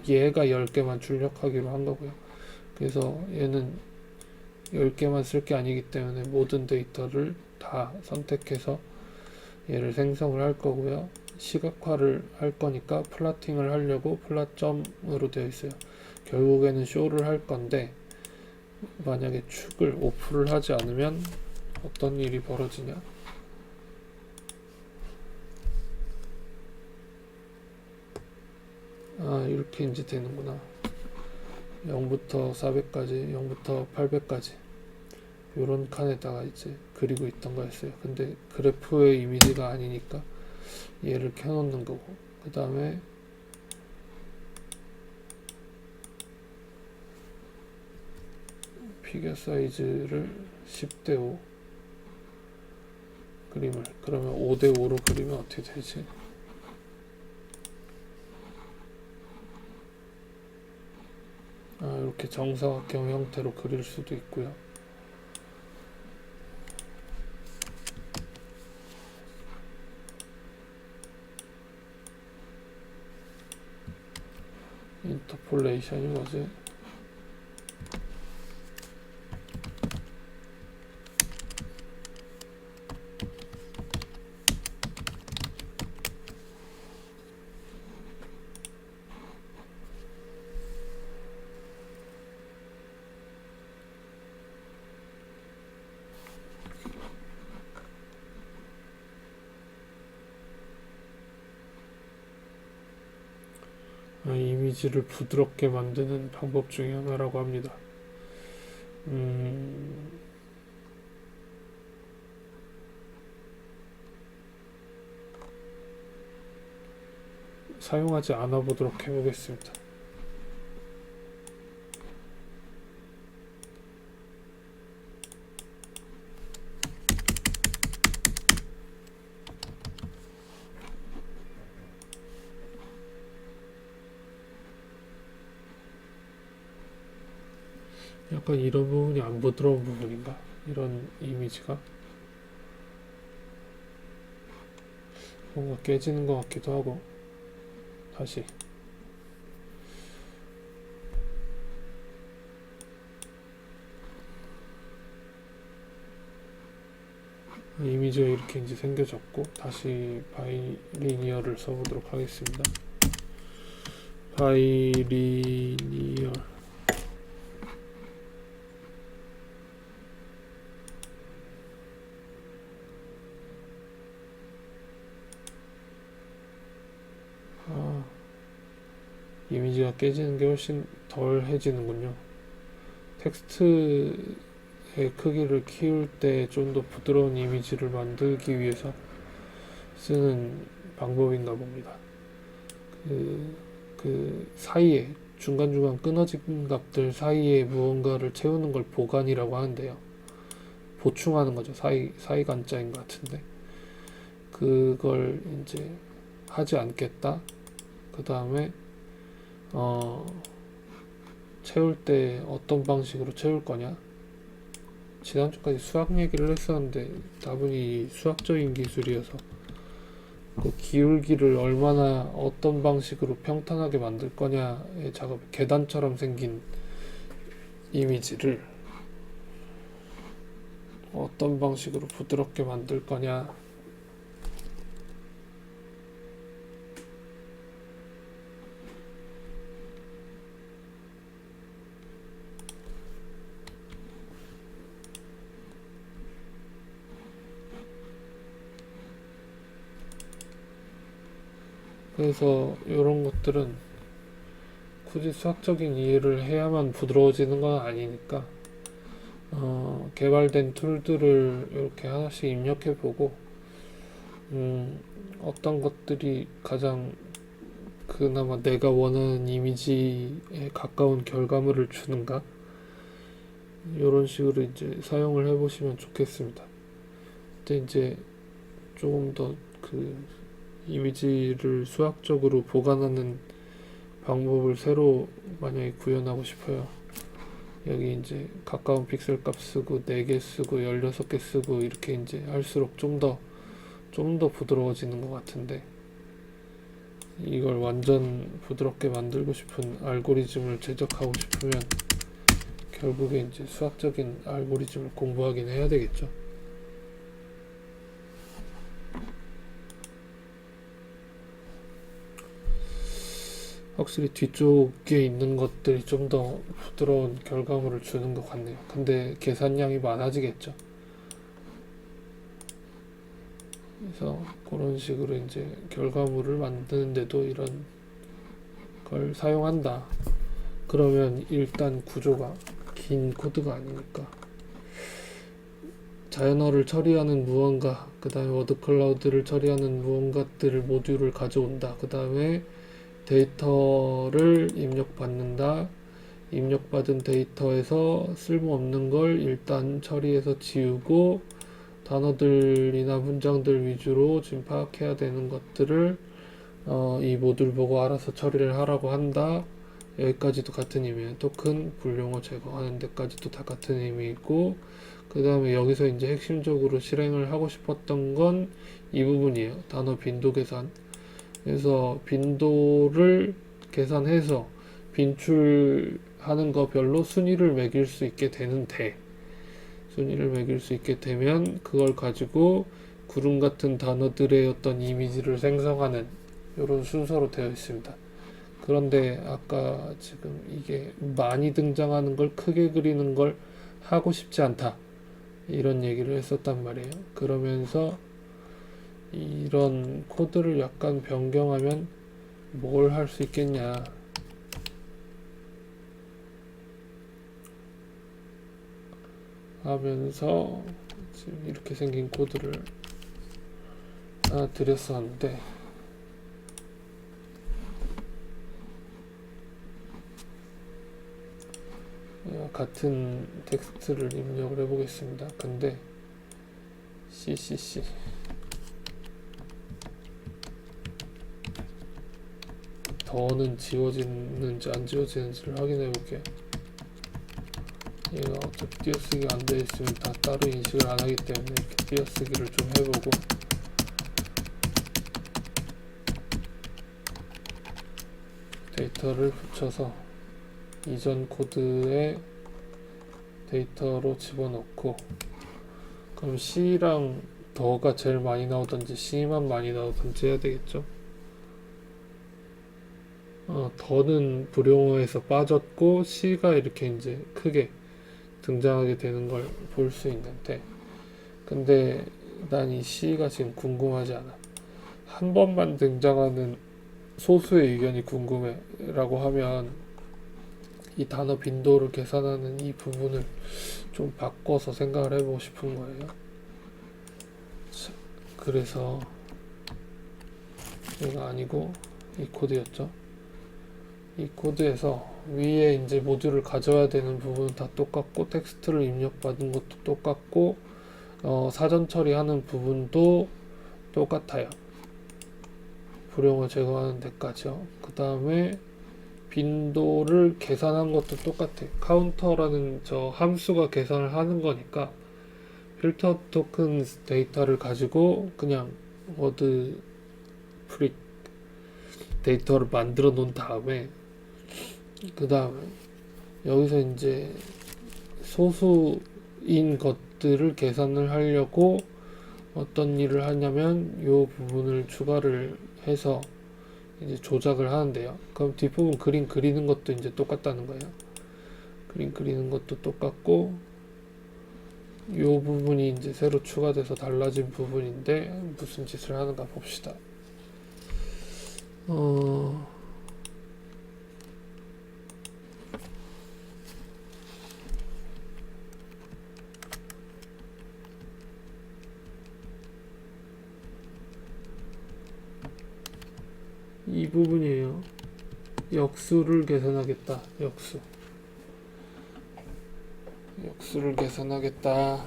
얘가 10개만 출력하기로 한 거고요. 그래서 얘는 10개만 쓸 게 아니기 때문에 모든 데이터를 다 선택해서 얘를 생성을 할 거고요. 시각화를 할 거니까 플라팅을 하려고 플랫점으로 되어 있어요. 결국에는 쇼를 할 건데, 만약에 축을 오프를 하지 않으면 어떤 일이 벌어지냐. 이렇게 이제 되는구나. 0부터 400까지, 0부터 800까지 요런 칸에다가 이제 그리고 있던 거였어요. 근데 그래프의 이미지가 아니니까 얘를 켜놓는 거고, 그 다음에 피겨 사이즈를 10대 5 그림을, 그러면 5대 5로 그리면 어떻게 되지? 이렇게 정사각형 형태로 그릴 수도 있고요. 인터폴레이션이 뭐지? 이미지를 부드럽게 만드는 방법 중에 하나라고 합니다. 사용하지 않아 보도록 해보겠습니다. 약간 이런 부분이 안 부드러운 부분인가? 이런 이미지가 뭔가 깨지는 것 같기도 하고. 다시 이미지가 이렇게 이제 생겨졌고, 다시 바이리니어를 써보도록 하겠습니다. 바이리니어. 이미지가 깨지는 게 훨씬 덜해지는군요. 텍스트의 크기를 키울 때 좀 더 부드러운 이미지를 만들기 위해서 쓰는 방법인가 봅니다. 그 사이에 중간중간 끊어진 값들 사이에 무언가를 채우는 걸 보관이라고 하는데요. 보충하는 거죠. 사이간자인 것 같은데. 그걸 이제 하지 않겠다. 그 다음에 채울 때 어떤 방식으로 채울 거냐. 지난주까지 수학 얘기를 했었는데 다분히 수학적인 기술이어서 그 기울기를 얼마나 어떤 방식으로 평탄하게 만들 거냐의 작업, 계단처럼 생긴 이미지를 어떤 방식으로 부드럽게 만들 거냐. 그래서 이런 것들은 굳이 수학적인 이해를 해야만 부드러워지는 건 아니니까 개발된 툴들을 이렇게 하나씩 입력해보고 어떤 것들이 가장 그나마 내가 원하는 이미지에 가까운 결과물을 주는가, 이런 식으로 이제 사용을 해보시면 좋겠습니다. 근데 이제 조금 더 그 이미지를 수학적으로 보관하는 방법을 새로 만약에 구현하고 싶어요. 여기 이제 가까운 픽셀 값 쓰고 4개 쓰고 16개 쓰고 이렇게 이제 할수록 좀 더 부드러워지는 것 같은데, 이걸 완전 부드럽게 만들고 싶은 알고리즘을 제작하고 싶으면 결국에 이제 수학적인 알고리즘을 공부하긴 해야 되겠죠. 확실히 뒤쪽에 있는 것들이 좀 더 부드러운 결과물을 주는 것 같네요. 근데 계산량이 많아지겠죠. 그래서 그런 식으로 이제 결과물을 만드는데도 이런 걸 사용한다. 그러면 일단 구조가 긴 코드가 아니니까 자연어를 처리하는 무언가, 그 다음에 워드 클라우드를 처리하는 무언가들을 모듈을 가져온다. 그 다음에 데이터를 입력받는다. 입력받은 데이터에서 쓸모없는 걸 일단 처리해서 지우고, 단어들이나 문장들 위주로 지금 파악해야 되는 것들을 이 모듈 보고 알아서 처리를 하라고 한다. 여기까지도 같은 의미예요. 토큰 불용어 제거하는 데까지도 다 같은 의미이고, 그 다음에 여기서 이제 핵심적으로 실행을 하고 싶었던 건 이 부분이에요. 단어 빈도 계산. 그래서 빈도를 계산해서 빈출하는 거 별로 순위를 매길 수 있게 되는데, 순위를 매길 수 있게 되면 그걸 가지고 구름 같은 단어들의 어떤 이미지를 생성하는 이런 순서로 되어 있습니다. 그런데 아까 지금 이게 많이 등장하는 걸 크게 그리는 걸 하고 싶지 않다, 이런 얘기를 했었단 말이에요. 그러면서 이런 코드를 약간 변경하면 뭘 할 수 있겠냐. 하면서 지금 이렇게 생긴 코드를 하나 드렸었는데, 같은 텍스트를 입력을 해보겠습니다. 근데 CCC 더는 지워지는지 안 지워지는지를 확인해 볼게요. 얘가 어차피 띄어쓰기가 안 되어 있으면 다 따로 인식을 안 하기 때문에 이렇게 띄어쓰기를 좀 해보고, 데이터를 붙여서 이전 코드에 데이터로 집어넣고, 그럼 C랑 더가 제일 많이 나오던지 C만 많이 나오던지 해야 되겠죠. 더는 불용어에서 빠졌고 C가 이렇게 이제 크게 등장하게 되는 걸 볼 수 있는데, 근데 난 이 C가 지금 궁금하지 않아. 한 번만 등장하는 소수의 의견이 궁금해 라고 하면 이 단어 빈도를 계산하는 이 부분을 좀 바꿔서 생각을 해보고 싶은 거예요. 그래서 얘가 아니고 이 코드였죠. 이 코드에서 위에 이제 모듈을 가져야 되는 부분은 다 똑같고, 텍스트를 입력받은 것도 똑같고, 사전 처리하는 부분도 똑같아요. 불용어 제거하는 데까지요. 그 다음에 빈도를 계산한 것도 똑같아요. 카운터라는 저 함수가 계산을 하는 거니까 필터 토큰 데이터를 가지고 그냥 워드 프릭 데이터를 만들어 놓은 다음에, 그 다음에 여기서 이제 소수인 것들을 계산을 하려고 어떤 일을 하냐면 이 부분을 추가를 해서 이제 조작을 하는데요. 그럼 뒷부분 그림 그리는 것도 이제 똑같다는 거예요. 그림 그리는 것도 똑같고, 이 부분이 이제 새로 추가돼서 달라진 부분인데 무슨 짓을 하는가 봅시다. 이 부분이에요. 역수를 계산하겠다. 역수를 계산하겠다.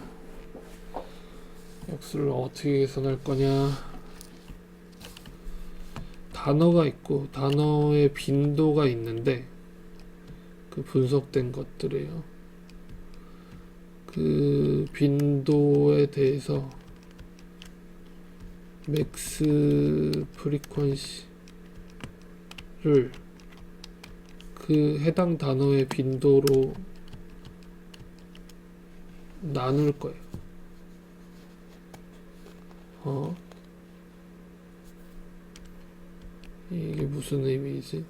역수를 어떻게 계산할 거냐. 단어가 있고 단어의 빈도가 있는데 그 분석된 것들이에요. 그 빈도에 대해서 맥스 프리퀀시를 그 해당 단어의 빈도로 나눌 거예요. 이게 무슨 의미이지?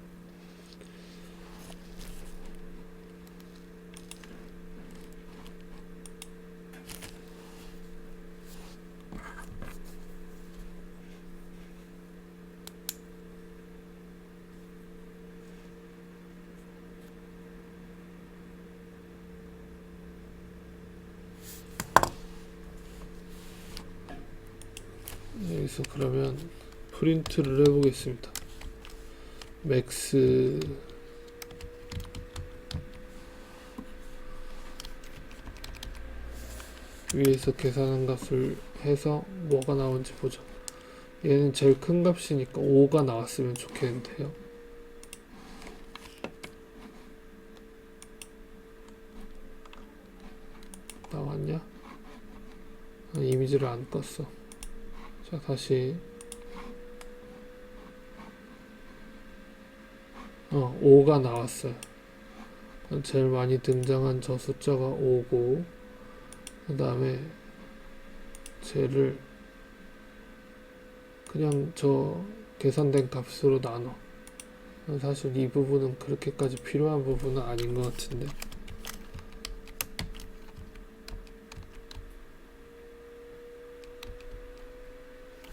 여기서 그러면 프린트를 해보겠습니다. 맥스 위에서 계산한 값을 해서 뭐가 나오는지 보죠. 얘는 제일 큰 값이니까 5가 나왔으면 좋겠는데요. 나왔냐? 이미지를 안 껐어. 자, 다시 5가 나왔어요. 제일 많이 등장한 저 숫자가 5고, 그 다음에 쟤를 그냥 저 계산된 값으로 나눠. 사실 이 부분은 그렇게까지 필요한 부분은 아닌 것 같은데,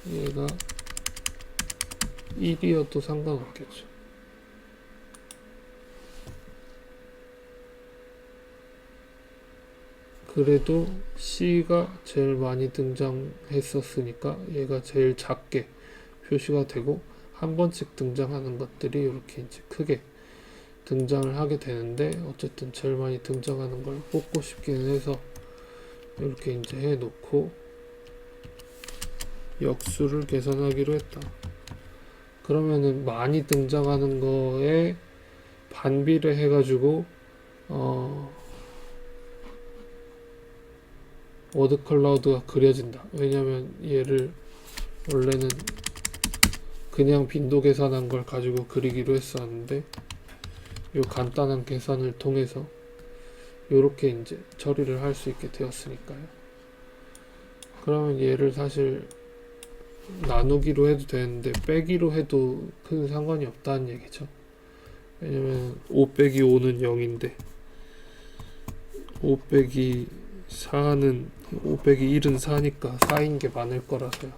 얘가 1이어도 상관없겠죠. 그래도 C가 제일 많이 등장했었으니까 얘가 제일 작게 표시가 되고, 한 번씩 등장하는 것들이 이렇게 이제 크게 등장을 하게 되는데, 어쨌든 제일 많이 등장하는 걸 뽑고 싶기는 해서 이렇게 이제 해 놓고 역수를 계산하기로 했다. 그러면은 많이 등장하는 거에 반비례 해가지고 워드 클라우드가 그려진다. 왜냐면 얘를 원래는 그냥 빈도 계산한 걸 가지고 그리기로 했었는데 요 간단한 계산을 통해서 요렇게 이제 처리를 할 수 있게 되었으니까요. 그러면 얘를 사실 나누기로 해도 되는데 빼기로 해도 큰 상관이 없다는 얘기죠. 왜냐면 5 빼기 5는 0인데 5 빼기 4는 5 빼기 1은 4니까 4인 게 많을 거라서요.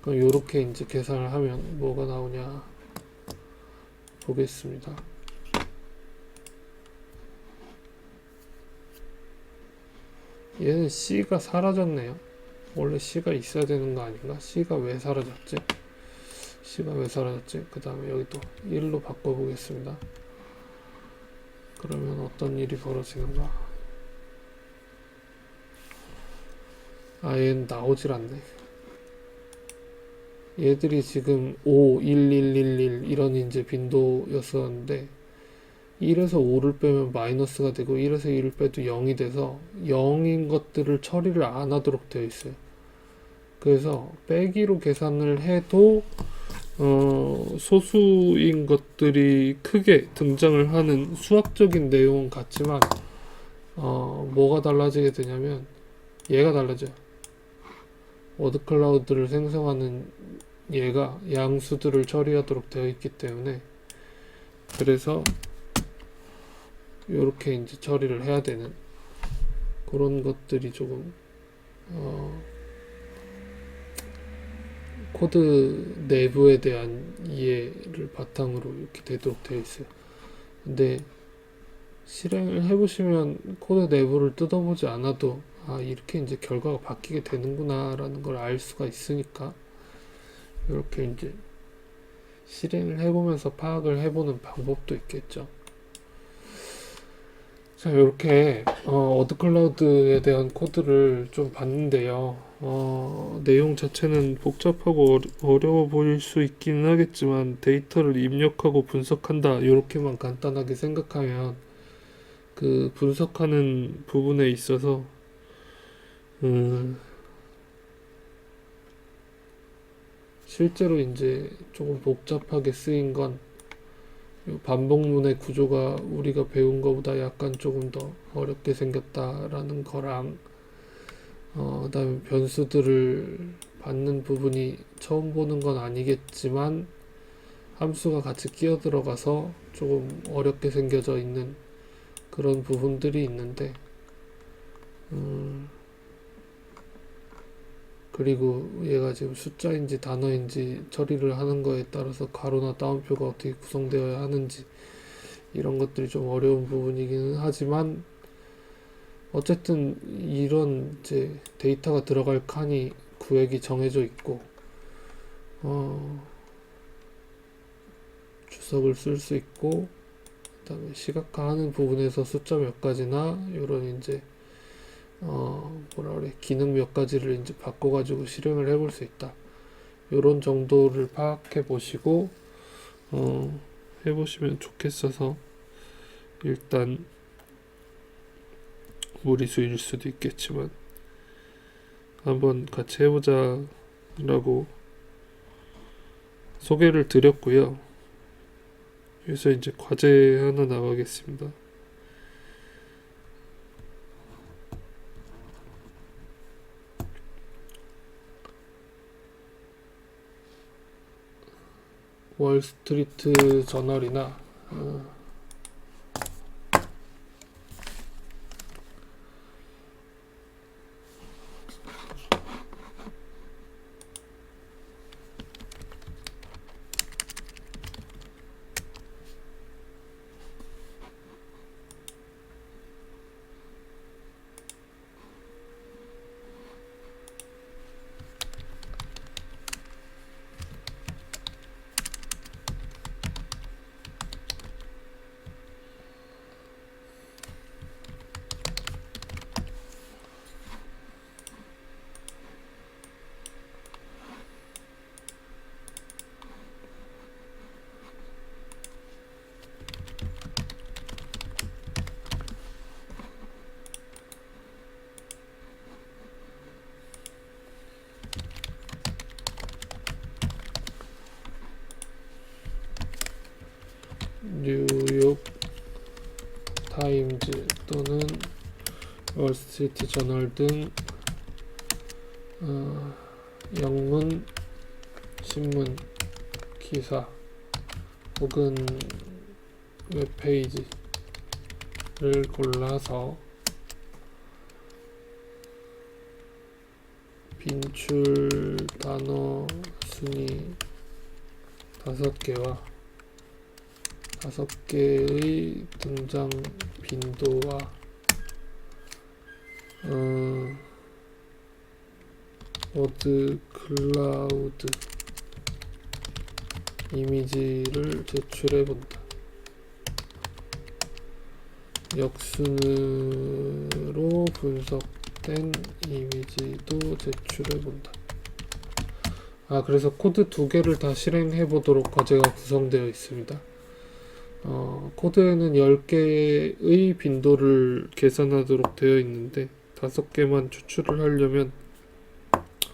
그럼 요렇게 이제 계산을 하면 뭐가 나오냐 보겠습니다. 얘는 C가 사라졌네요. 원래 C가 있어야 되는 거 아닌가? C가 왜 사라졌지? C가 왜 사라졌지? 그 다음에 여기 또 1로 바꿔보겠습니다. 그러면 어떤 일이 벌어지는가? 아, 얘는 나오질 않네. 얘들이 지금 5, 1, 1, 1, 1 이런 이제 빈도였었는데 1에서 5를 빼면 마이너스가 되고 1에서 1을 빼도 0이 돼서 0인 것들을 처리를 안 하도록 되어 있어요. 그래서 빼기로 계산을 해도 소수인 것들이 크게 등장을 하는 수학적인 내용은 같지만 뭐가 달라지게 되냐면 얘가 달라져요. 워드 클라우드를 생성하는 얘가 양수들을 처리하도록 되어 있기 때문에 그래서 이렇게 이제 처리를 해야 되는 그런 것들이 조금 코드 내부에 대한 이해를 바탕으로 이렇게 되도록 되어 있어요. 근데 실행을 해보시면 코드 내부를 뜯어보지 않아도 아, 이렇게 이제 결과가 바뀌게 되는구나 라는 걸 알 수가 있으니까 이렇게 이제 실행을 해보면서 파악을 해보는 방법도 있겠죠. 자, 이렇게 워드 클라우드에 대한 코드를 좀 봤는데요. 내용 자체는 복잡하고 어려워 보일 수 있기는 하겠지만 데이터를 입력하고 분석한다 이렇게만 간단하게 생각하면 그 분석하는 부분에 있어서 실제로 이제 조금 복잡하게 쓰인 건 반복문의 구조가 우리가 배운 것보다 약간 조금 더 어렵게 생겼다라는 거랑 그다음에 변수들을 받는 부분이 처음 보는 건 아니겠지만 함수가 같이 끼어 들어가서 조금 어렵게 생겨져 있는 그런 부분들이 있는데 그리고 얘가 지금 숫자인지 단어인지 처리를 하는 거에 따라서 가로나 따옴표가 어떻게 구성되어야 하는지 이런 것들이 좀 어려운 부분이기는 하지만 어쨌든 이런 이제 데이터가 들어갈 칸이 구획이 정해져 있고 주석을 쓸 수 있고 그다음에 시각화하는 부분에서 숫자 몇 가지나 이런 이제 뭐라 그래 기능 몇 가지를 이제 바꿔가지고 실행을 해볼 수 있다. 요런 정도를 파악해 보시고 해보시면 좋겠어서 일단 무리수일 수도 있겠지만 한번 같이 해보자 라고 소개를 드렸고요. 그래서 이제 과제 하나 나가겠습니다. 월스트리트 저널이나 월스트리트 저널 등 영문, 신문, 기사 혹은 웹페이지를 골라서 빈출 단어 순위 5개와 5개의 등장 빈도와 워드 클라우드 이미지를 제출해 본다. 역순으로 분석된 이미지도 제출해 본다. 그래서 코드 2개를 다 실행해 보도록 과제가 구성되어 있습니다. 코드에는 10개의 빈도를 계산하도록 되어 있는데 5개만 추출을 하려면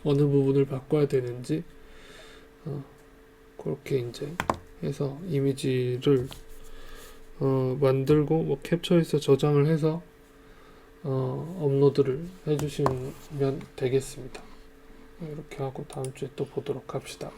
어느 부분을 바꿔야 되는지 그렇게 이제 해서 이미지를 만들고 뭐 캡처해서 저장을 해서 업로드를 해주시면 되겠습니다. 이렇게 하고 다음 주에 또 보도록 합시다.